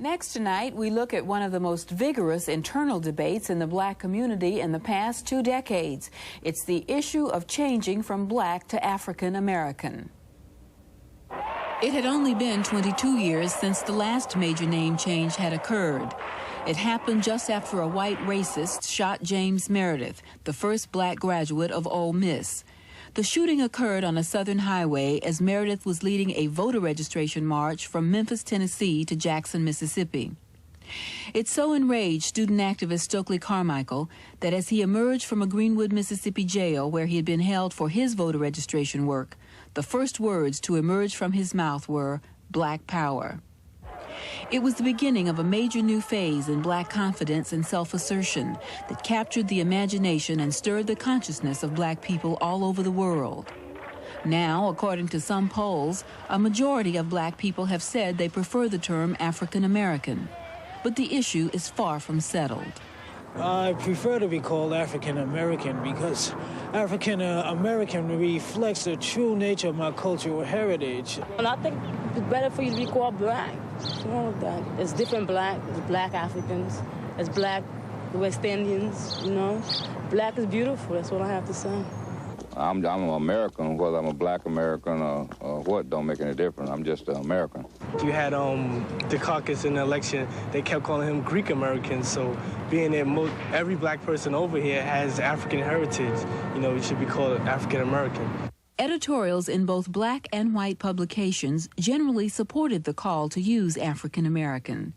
Next tonight, we look at one of the most vigorous internal debates in the black community in the past 2 decades. It's the issue of changing from black to African American. It had only been 22 years since the last major name change had occurred. It happened just after a white racist shot James Meredith, the first black graduate of Ole Miss. The shooting occurred on a southern highway as Meredith was leading a voter registration march from Memphis, Tennessee to Jackson, Mississippi. It so enraged student activist Stokely Carmichael that as he emerged from a Greenwood, Mississippi jail where he had been held for his voter registration work, the first words to emerge from his mouth were "Black Power." It was the beginning of a major new phase in black confidence and self-assertion that captured the imagination and stirred the consciousness of black people all over the world. Now, according to some polls, a majority of black people have said they prefer the term African American. But the issue is far from settled. I prefer to be called African American because African American reflects the true nature of my cultural heritage. And I think it's better for you to be called black. What's wrong with that? It's different black. There's black Africans. There's black West Indians, you know. Black is beautiful. That's what I have to say. I'm an American, whether I'm a black American or what, don't make any difference. I'm just an American. You had the caucus in the election, they kept calling him Greek American, so being that every black person over here has African heritage, you know, it should be called African American. Editorials in both black and white publications generally supported the call to use African American.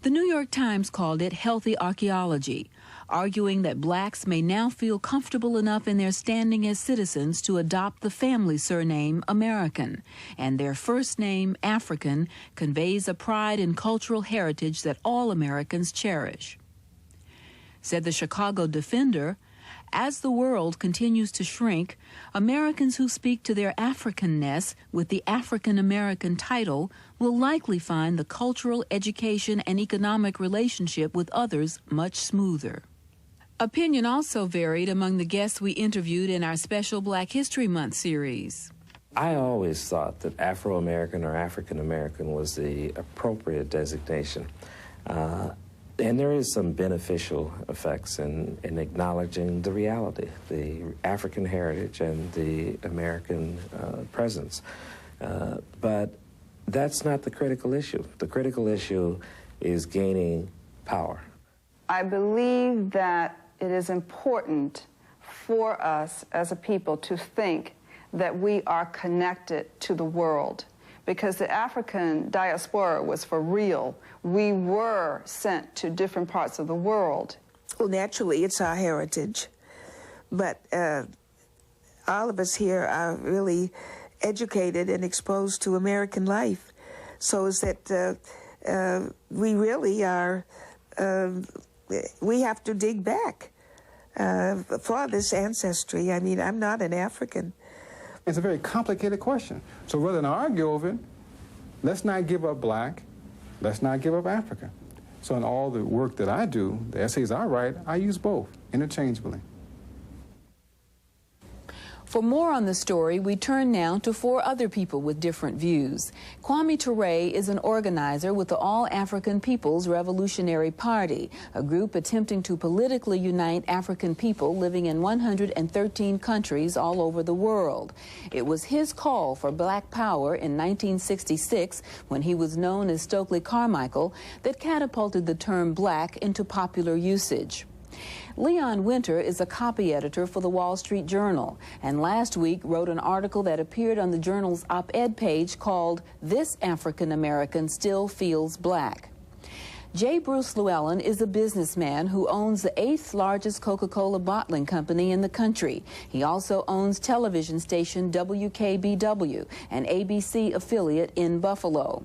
The New York Times called it healthy archaeology, arguing that blacks may now feel comfortable enough in their standing as citizens to adopt the family surname American, and their first name, African, conveys a pride in cultural heritage that all Americans cherish. Said the Chicago Defender, as the world continues to shrink, Americans who speak to their Africanness with the African American title will likely find the cultural, education, and economic relationship with others much smoother. Opinion also varied among the guests we interviewed in our special Black History Month series. I always thought that Afro-American or African American was the appropriate designation. And there is some beneficial effects in acknowledging the reality, the African heritage and the American presence. But that's not the critical issue. The critical issue is gaining power. I believe that it is important for us as a people to think that we are connected to the world, because the African diaspora was for real. We were sent to different parts of the world. Well, naturally, it's our heritage, but all of us here are really educated and exposed to American life, so is that we really are, we have to dig back for this ancestry. I mean, I'm not an African. It's a very complicated question. So rather than argue over it, let's not give up black, let's not give up Africa. So in all the work that I do, the essays I write, I use both interchangeably. For more on the story, we turn now to 4 other people with different views. Kwame Ture is an organizer with the All African People's Revolutionary Party, a group attempting to politically unite African people living in 113 countries all over the world. It was his call for black power in 1966, when he was known as Stokely Carmichael, that catapulted the term black into popular usage. Leon Winter is a copy editor for the Wall Street Journal, and last week wrote an article that appeared on the journal's op-ed page called "This African American Still Feels Black." J. Bruce Llewellyn is a businessman who owns the 8th largest Coca-Cola bottling company in the country. He also owns television station WKBW, an ABC affiliate in Buffalo.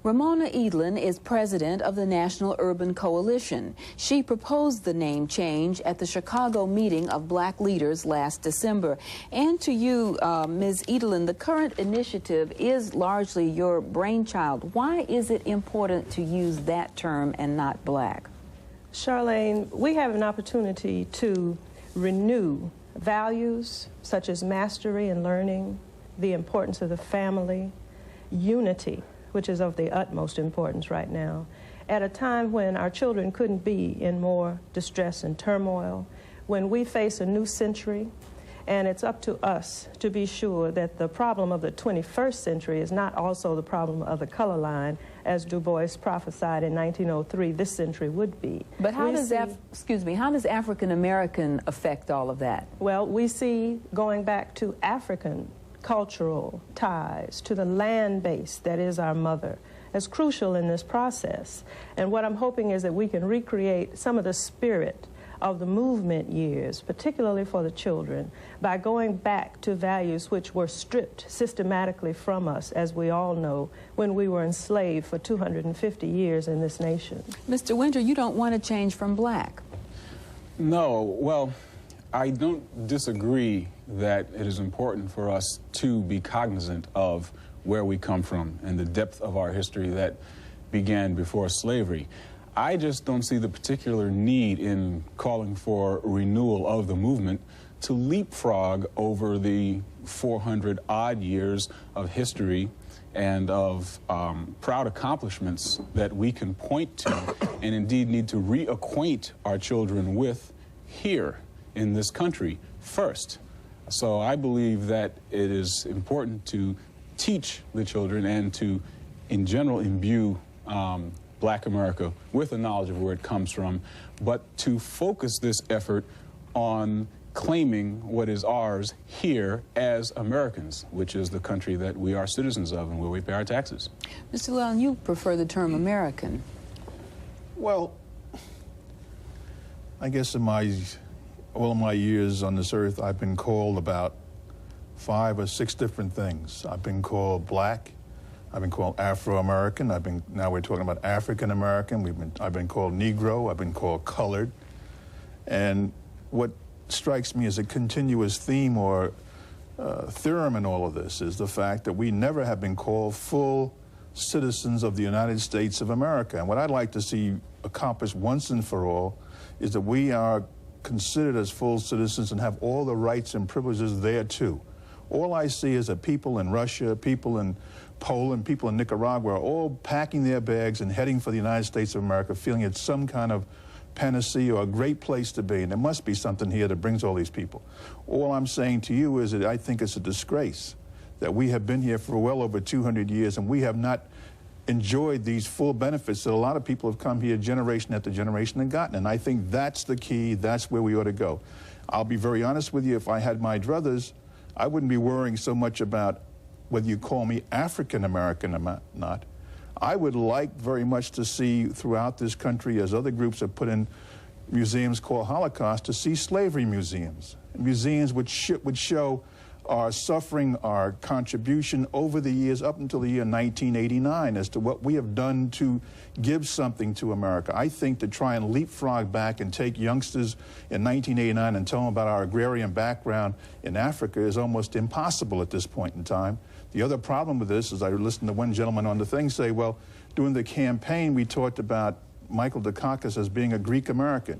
Ramona Edlin is president of the National Urban Coalition. She proposed the name change at the Chicago meeting of black leaders last December. And to you, Ms. Edlin, the current initiative is largely your brainchild. Why is it important to use that term and not black? Charlene, we have an opportunity to renew values such as mastery and learning, the importance of the family, unity, which is of the utmost importance right now, at a time when our children couldn't be in more distress and turmoil, when we face a new century, and it's up to us to be sure that the problem of the 21st century is not also the problem of the color line, as Du Bois prophesied in 1903 this century would be. But how does how does African American affect all of that? Well, we see, going back to African cultural ties, to the land base that is our mother, as crucial in this process. And what I'm hoping is that we can recreate some of the spirit of the movement years, particularly for the children, by going back to values which were stripped systematically from us, as we all know, when we were enslaved for 250 years in this nation. Mr. Winter, you don't want to change from black. No, well, I don't disagree that it is important for us to be cognizant of where we come from and the depth of our history that began before slavery. I just don't see the particular need in calling for renewal of the movement to leapfrog over the 400-odd years of history and of proud accomplishments that we can point to and indeed need to reacquaint our children with here in this country first. So I believe that it is important to teach the children and to, in general, imbue Black America with a knowledge of where it comes from, but to focus this effort on claiming what is ours here as Americans, which is the country that we are citizens of and where we pay our taxes. Mr. Llewellyn, you prefer the term American. Well, I guess in all of my years on this earth, I've been called about 5 or 6 different things. I've been called black. I've been called Afro-American. Now we're talking about African-American. I've been called Negro. I've been called colored. And what strikes me as a continuous theme or theorem in all of this is the fact that we never have been called full citizens of the United States of America. And what I'd like to see accomplished once and for all is that we are considered as full citizens and have all the rights and privileges there too. All I see is that people in Russia, people in Poland, people in Nicaragua are all packing their bags and heading for the United States of America, feeling it's some kind of panacea or a great place to be, and there must be something here that brings all these people. All I'm saying to you is that I think it's a disgrace that we have been here for well over 200 years and we have not enjoyed these full benefits that a lot of people have come here generation after generation and gotten. And I think that's the key, that's where we ought to go. I'll be very honest with you, if I had my druthers, I wouldn't be worrying so much about whether you call me African American or not. I would like very much to see throughout this country, as other groups have put in museums called Holocaust, to see slavery museums. Museums which would show our suffering, our contribution over the years up until the year 1989 as to what we have done to give something to America. I think to try and leapfrog back and take youngsters in 1989 and tell them about our agrarian background in Africa is almost impossible at this point in time. The other problem with this is I listened to one gentleman on the thing say, well, during the campaign we talked about Michael Dukakis as being a Greek American.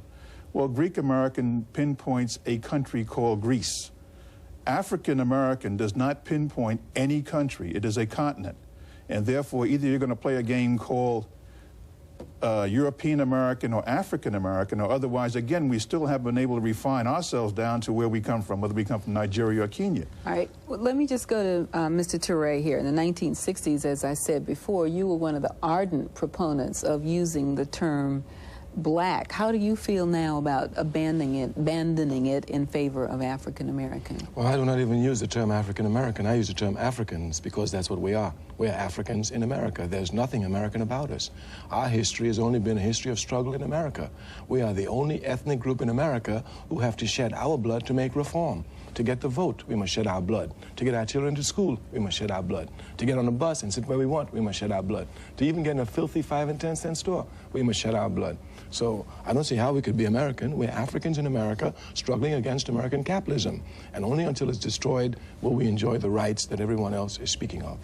Well, Greek American pinpoints a country called Greece. African American does not pinpoint any country. It is a continent. And therefore, either you're going to play a game called European American or African American, or otherwise, again, we still haven't been able to refine ourselves down to where we come from, whether we come from Nigeria or Kenya. All right. Well, let me just go to Mr. Ture here. In the 1960s, as I said before, you were one of the ardent proponents of using the term black. How do you feel now about abandoning it in favor of African American? Well, I do not even use the term African American. I use the term Africans because that's what we are. We're Africans in America. There's nothing American about us. Our history has only been a history of struggle in America. We are the only ethnic group in America who have to shed our blood to make reform. To get the vote, we must shed our blood. To get our children to school, we must shed our blood. To get on a bus and sit where we want, we must shed our blood. To even get in a filthy 5 and 10 cent store, we must shed our blood. So I don't see how we could be American. We're Africans in America struggling against American capitalism. And only until it's destroyed will we enjoy the rights that everyone else is speaking of.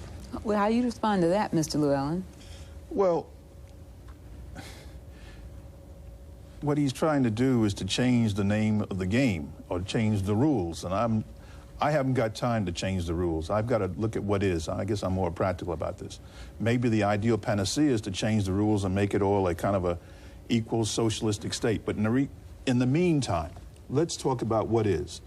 Well, how do you respond to that, Mr. Llewellyn? Well, what he's trying to do is to change the name of the game or change the rules. And I haven't got time to change the rules. I've got to look at what is. I guess I'm more practical about this. Maybe the ideal panacea is to change the rules and make it all a kind of a equal socialistic state. But in the meantime, let's talk about what is.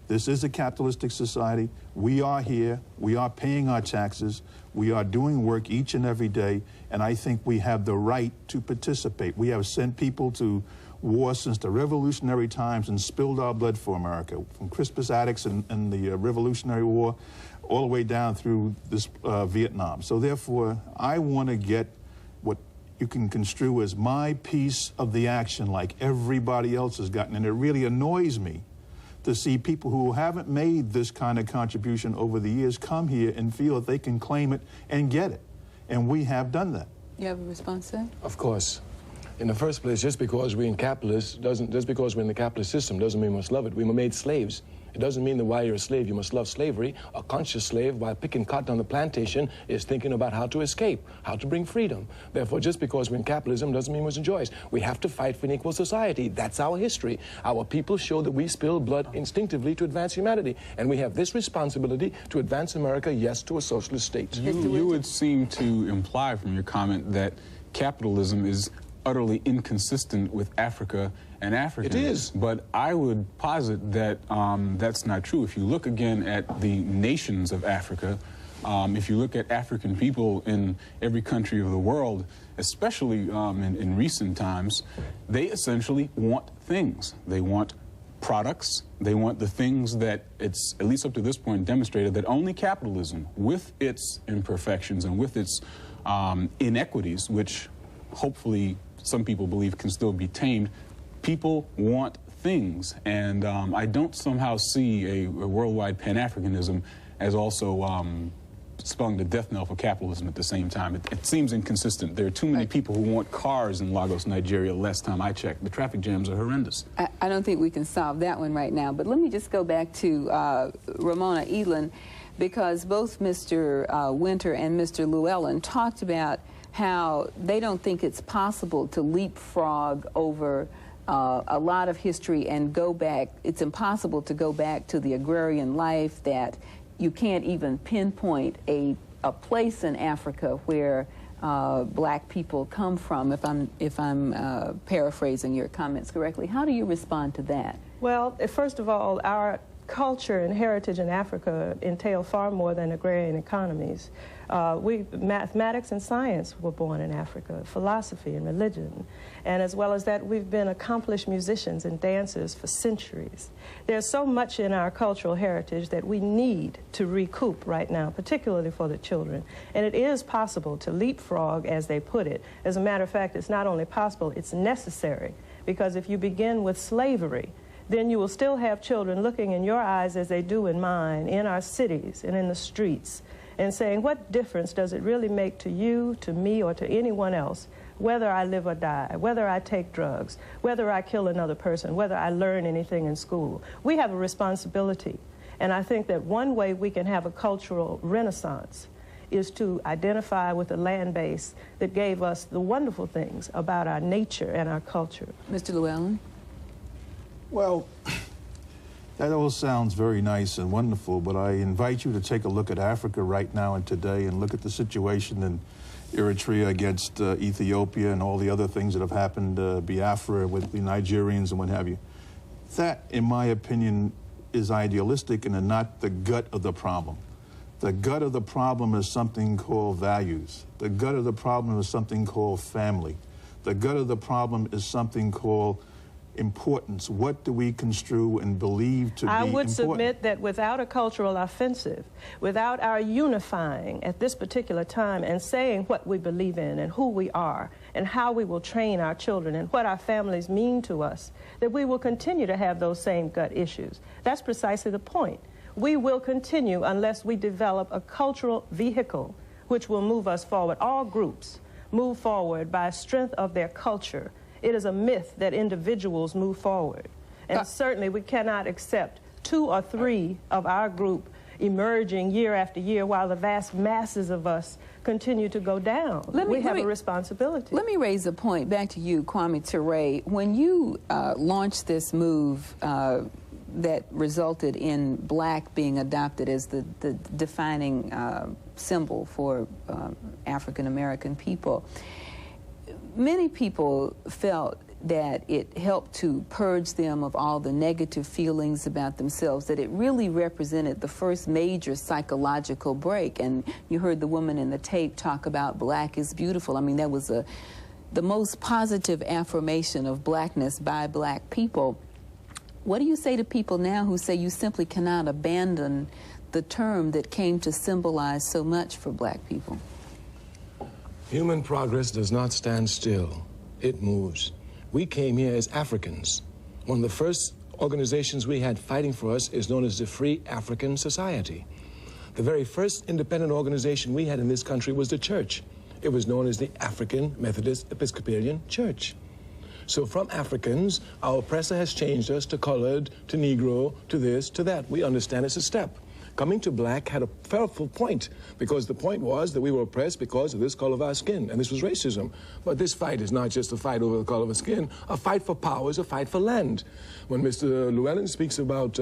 This is a capitalistic society. We are here. We are paying our taxes. We are doing work each and every day. And I think we have the right to participate. We have sent people to war since the revolutionary times and spilled our blood for America, from Crispus Attucks and the Revolutionary War all the way down through this Vietnam. So therefore, I want to get what you can construe as my piece of the action like everybody else has gotten. And it really annoys me to see people who haven't made this kind of contribution over the years come here and feel that they can claim it and get it. And we have done that. You have a response to that? Of course. In the first place, just because we're in just because we're in the capitalist system doesn't mean we must love it. We were made slaves. It doesn't mean that while you're a slave, you must love slavery. A conscious slave, while picking cotton on the plantation, is thinking about how to escape, how to bring freedom. Therefore, just because we're in capitalism doesn't mean we must enjoy it. We have to fight for an equal society. That's our history. Our people show that we spill blood instinctively to advance humanity. And we have this responsibility to advance America, yes, to a socialist state. You would seem to imply from your comment that capitalism is utterly inconsistent with Africa and Africans. It is. But I would posit that that's not true. If you look again at the nations of Africa, if you look at African people in every country of the world, especially in recent times, they essentially want things. They want products. They want the things that it's, at least up to this point, demonstrated that only capitalism, with its imperfections and with its inequities, which hopefully some people believe can still be tamed, people want things. And I don't somehow see a worldwide Pan-Africanism as also spelling the death knell for capitalism at the same time. It seems inconsistent. There are too many people who want cars in Lagos, Nigeria, last time I checked. The traffic jams are horrendous. I don't think we can solve that one right now, but let me just go back to Ramona Edelin, because both Mr. Winter and Mr. Llewellyn talked about how they don't think it's possible to leapfrog over a lot of history and go back. It's impossible to go back to the agrarian life, that you can't even pinpoint a place in Africa where black people come from, if I'm paraphrasing your comments correctly. How do you respond to that? Well, first of all, our culture and heritage in Africa entail far more than agrarian economies. Mathematics and science were born in Africa, philosophy and religion, and as well as that, we've been accomplished musicians and dancers for centuries. There's so much in our cultural heritage that we need to recoup right now, particularly for the children. And it is possible to leapfrog, as they put it. As a matter of fact, it's not only possible, it's necessary, because if you begin with slavery, then you will still have children looking in your eyes as they do in mine, in our cities and in the streets, and saying, what difference does it really make to you, to me, or to anyone else, whether I live or die, whether I take drugs, whether I kill another person, whether I learn anything in school? We have a responsibility. And I think that one way we can have a cultural renaissance is to identify with a land base that gave us the wonderful things about our nature and our culture. Mr. Llewellyn? Well, that all sounds very nice and wonderful, but I invite you to take a look at Africa right now and today and look at the situation in Eritrea against Ethiopia and all the other things that have happened, Biafra with the Nigerians and what have you. That, in my opinion, is idealistic and not the gut of the problem. The gut of the problem is something called values. The gut of the problem is something called family. The gut of the problem is something called importance. What do we construe and believe to be important? I would submit that without a cultural offensive, without our unifying at this particular time and saying what we believe in and who we are and how we will train our children and what our families mean to us, that we will continue to have those same gut issues. That's precisely the point. We will continue unless we develop a cultural vehicle which will move us forward. All groups move forward by strength of their culture. It is a myth that individuals move forward. And certainly we cannot accept 2 or 3 of our group emerging year after year while the vast masses of us continue to go down. We have a responsibility. Let me raise a point back to you, Kwame Ture. When you launched this move that resulted in black being adopted as the defining symbol for African American people. Many people felt that it helped to purge them of all the negative feelings about themselves, that it really represented the first major psychological break. And you heard the woman in the tape talk about black is beautiful. I mean, that was the most positive affirmation of blackness by black people. What do you say to people now who say you simply cannot abandon the term that came to symbolize so much for black people? Human progress does not stand still. It moves. We came here as Africans. One of the first organizations we had fighting for us is known as the Free African Society. The very first independent organization we had in this country was the church. It was known as the African Methodist Episcopalian Church. So from Africans, our oppressor has changed us to colored, to Negro, to this, to that. We understand it's a step. Coming to black had a powerful point, because the point was that we were oppressed because of this color of our skin, and this was racism. But this fight is not just a fight over the color of our skin. A fight for power is a fight for land. When Mr. Llewellyn speaks about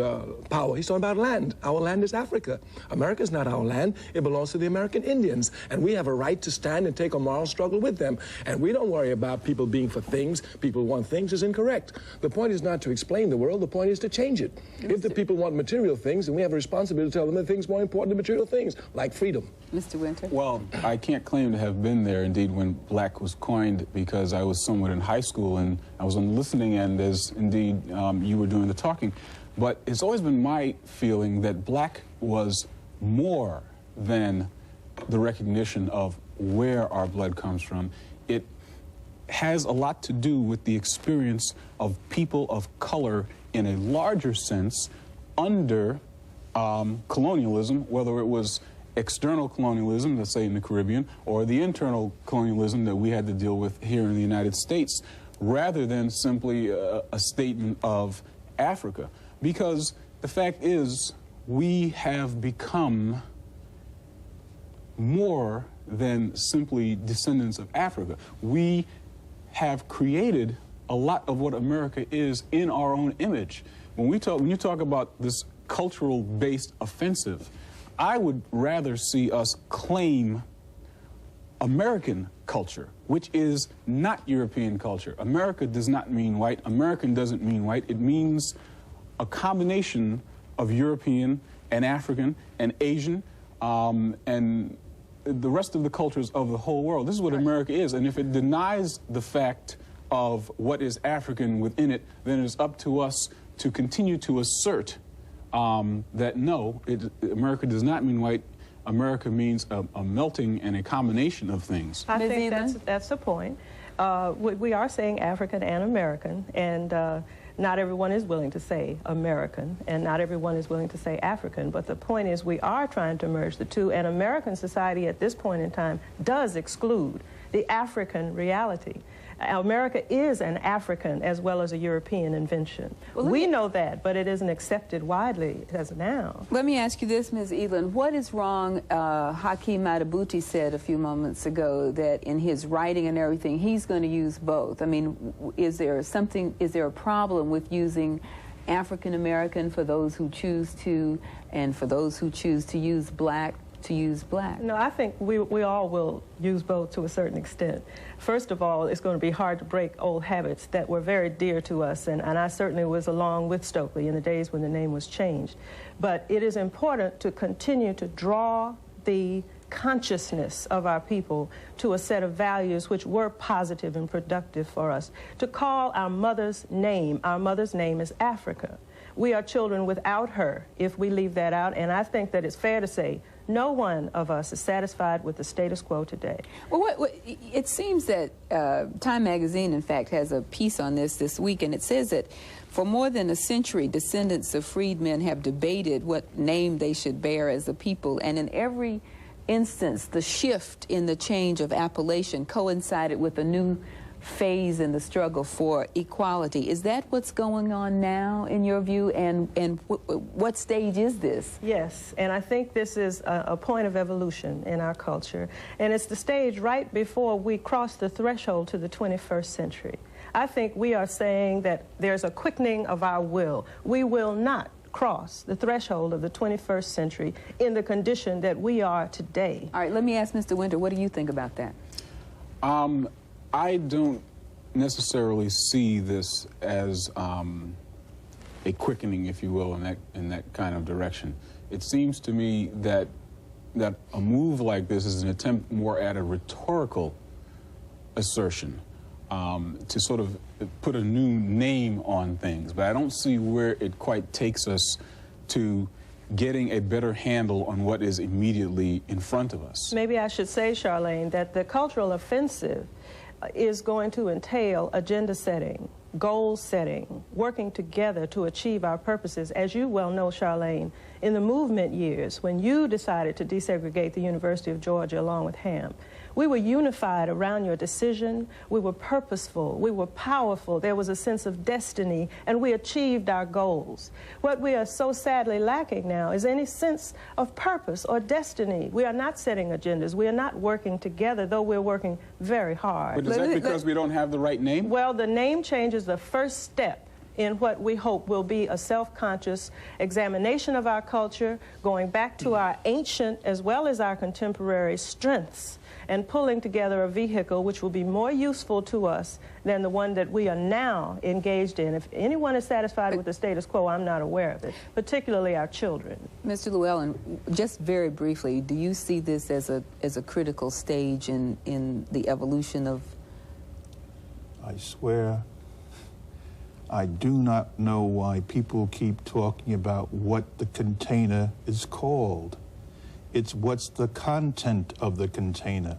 power, he's talking about land. Our land is Africa. America is not our land. It belongs to the American Indians, and we have a right to stand and take a moral struggle with them. And we don't worry about people being for things. People want things is incorrect. The point is not to explain the world. The point is to change it. If the people want material things, then we have a responsibility to tell them that things more important than material things, like freedom. Mr. Winter? Well, I can't claim to have been there, indeed, when black was coined, because I was somewhat in high school, and I was on the listening end as, indeed, you were doing the talking. But it's always been my feeling that black was more than the recognition of where our blood comes from. It has a lot to do with the experience of people of color in a larger sense under colonialism, whether it was external colonialism, let's say in the Caribbean, or the internal colonialism that we had to deal with here in the United States, rather than simply a statement of Africa. Because the fact is, we have become more than simply descendants of Africa. We have created a lot of what America is in our own image. When you talk about this cultural-based offensive, I would rather see us claim American culture, which is not European culture. America does not mean white. American doesn't mean white. It means a combination of European and African and Asian and the rest of the cultures of the whole world. This is what America is. And if it denies the fact of what is African within it, then it's up to us to continue to assert that no, America does not mean white. America means a melting and a combination of things. I think that's the point. We are saying African and American, and not everyone is willing to say American, and not everyone is willing to say African. But the point is, we are trying to merge the two, and American society at this point in time does exclude the African reality. America is an African as well as a European invention. Well, we know that, but it isn't accepted widely as now. Let me ask you this, Ms. Eland. What is wrong? Hakeem Madabuti said a few moments ago that in his writing and everything, he's going to use both. I mean, is there a problem with using African American for those who choose to, and for those who choose to use black? No, I think we all will use both to a certain extent. First of all, it's going to be hard to break old habits that were very dear to us, and I certainly was along with Stokely in the days when the name was changed. But it is important to continue to draw the consciousness of our people to a set of values which were positive and productive for us. To call our mother's name is Africa. We are children without her if we leave that out, and I think that it's fair to say no one of us is satisfied with the status quo today. Well, it seems that Time magazine, in fact, has a piece on this week, and it says that for more than a century, descendants of freedmen have debated what name they should bear as a people, and in every instance, the shift in the change of appellation coincided with a new phase in the struggle for equality. Is that what's going on now, in your view, and what stage is this? Yes, and I think this is a point of evolution in our culture, and it's the stage right before we cross the threshold to the 21st century. I think we are saying that there's a quickening of our will. We will not cross the threshold of the 21st century in the condition that we are today. All right, let me ask Mr. Winter, what do you think about that? I don't necessarily see this as a quickening, if you will, in that kind of direction. It seems to me that a move like this is an attempt more at a rhetorical assertion to sort of put a new name on things. But I don't see where it quite takes us to getting a better handle on what is immediately in front of us. Maybe I should say, Charlene, that the cultural offensive is going to entail agenda setting, goal setting, working together to achieve our purposes. As you well know, Charlene, in the movement years, when you decided to desegregate the University of Georgia along with Ham, we were unified around your decision. We were purposeful. We were powerful. There was a sense of destiny, and we achieved our goals. What we are so sadly lacking now is any sense of purpose or destiny. We are not setting agendas. We are not working together, though we're working very hard. But is that because we don't have the right name? Well, the name change is the first step in what we hope will be a self-conscious examination of our culture, going back to our ancient as well as our contemporary strengths, and pulling together a vehicle which will be more useful to us than the one that we are now engaged in. If anyone is satisfied with the status quo, I'm not aware of it, particularly our children. Mr. Llewellyn, just very briefly, do you see this as a critical stage in the evolution of... I swear, I do not know why people keep talking about what the container is called. It's what's the content of the container.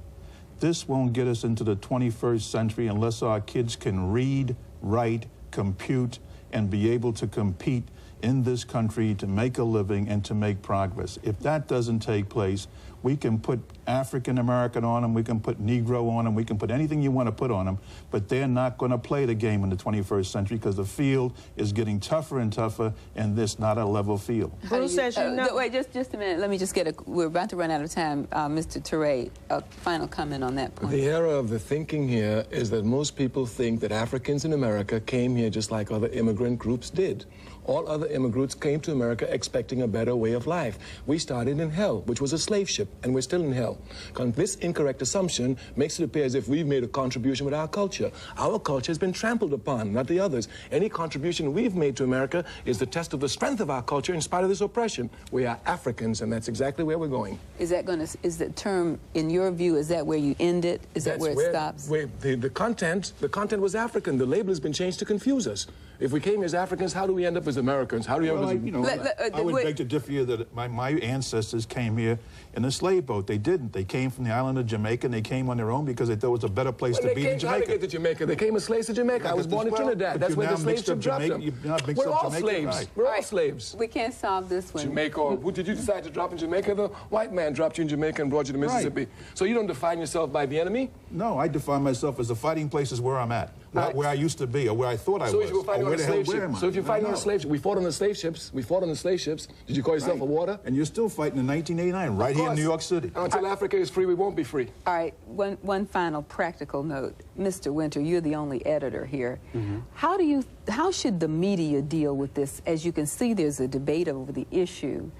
This won't get us into the 21st century unless our kids can read, write, compute, and be able to compete in this country to make a living and to make progress. If that doesn't take place, we can put African American on them, we can put Negro on them, we can put anything you want to put on them, but they're not going to play the game in the 21st century because the field is getting tougher and tougher, and this not a level field. Who says you know? Wait, just a minute. Let me just get we're about to run out of time. Mr. Ture, a final comment on that point. The error of the thinking here is that most people think that Africans in America came here just like other immigrant groups did. All other immigrants came to America expecting a better way of life. We started in hell, which was a slave ship, and we're still in hell. This incorrect assumption makes it appear as if we've made a contribution with our culture. Our culture has been trampled upon, not the others. Any contribution we've made to America is the test of the strength of our culture in spite of this oppression. We are Africans, and that's exactly where we're going. Is that going to, is the term, in your view, is that where you end it? Is that where it stops? The content was African. The label has been changed to confuse us. If we came as Africans, how do we end up as Americans? How do we end up as... I would beg to differ here that my ancestors came here in a slave boat. They didn't. They came from the island of Jamaica, and they came on their own because they thought it was a better place to be than Jamaica. How did they get to Jamaica? They came as slaves to Jamaica. I was born in Trinidad. That's where the slave ship dropped them. We're all slaves. Right. We're all slaves. We can't solve this one. Jamaica, or who did you decide to drop in Jamaica? The white man dropped you in Jamaica and brought you to Mississippi. Right. So you don't define yourself by the enemy? No, I define myself as the fighting places where I'm at, not where I used to be or where I thought I was. So if you were fighting on a slave ship, so if you're fighting on a slave ship, we fought on the slave ships. We fought on the slave ships. Did you call yourself a warder? And you're still fighting in 1989, right here in New York City. Until Africa is free, we won't be free. All right, one final practical note. Mr. Winter, you're the only editor here. How should the media deal with this? As you can see, there's a debate over the issue.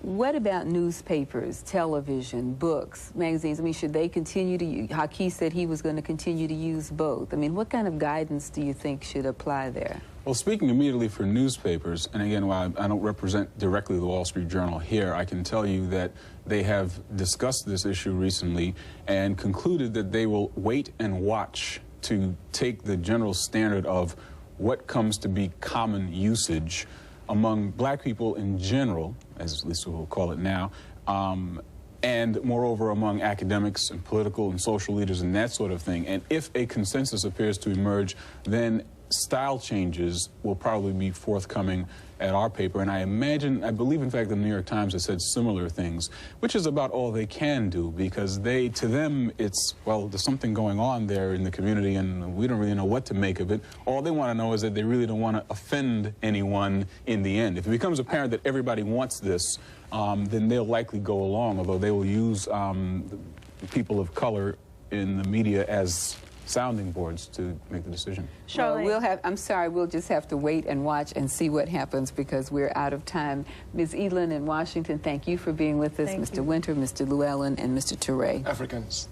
What about newspapers, television, books, magazines? I mean, should they continue to use, Haki said he was going to continue to use both. I mean, what kind of guidance do you think should apply there? Well, speaking immediately for newspapers, and again, while I don't represent directly the Wall Street Journal here, I can tell you that they have discussed this issue recently and concluded that they will wait and watch to take the general standard of what comes to be common usage among black people in general, as at least we'll call it now, and moreover among academics and political and social leaders and that sort of thing. And if a consensus appears to emerge, then style changes will probably be forthcoming at our paper, and I believe in fact the New York Times has said similar things, which is about all they can do, because to them it's, well, there's something going on there in the community and we don't really know what to make of it. All they want to know is that they really don't want to offend anyone in the end. If it becomes apparent that everybody wants this, then they'll likely go along, although they will use people of color in the media as sounding boards to make the decision. Well, I'm sorry, we'll just have to wait and watch and see what happens because we're out of time. Ms. Elin in Washington, thank you for being with us. Mr. Winter, Mr. Llewellyn, and Mr. Ture. Africans.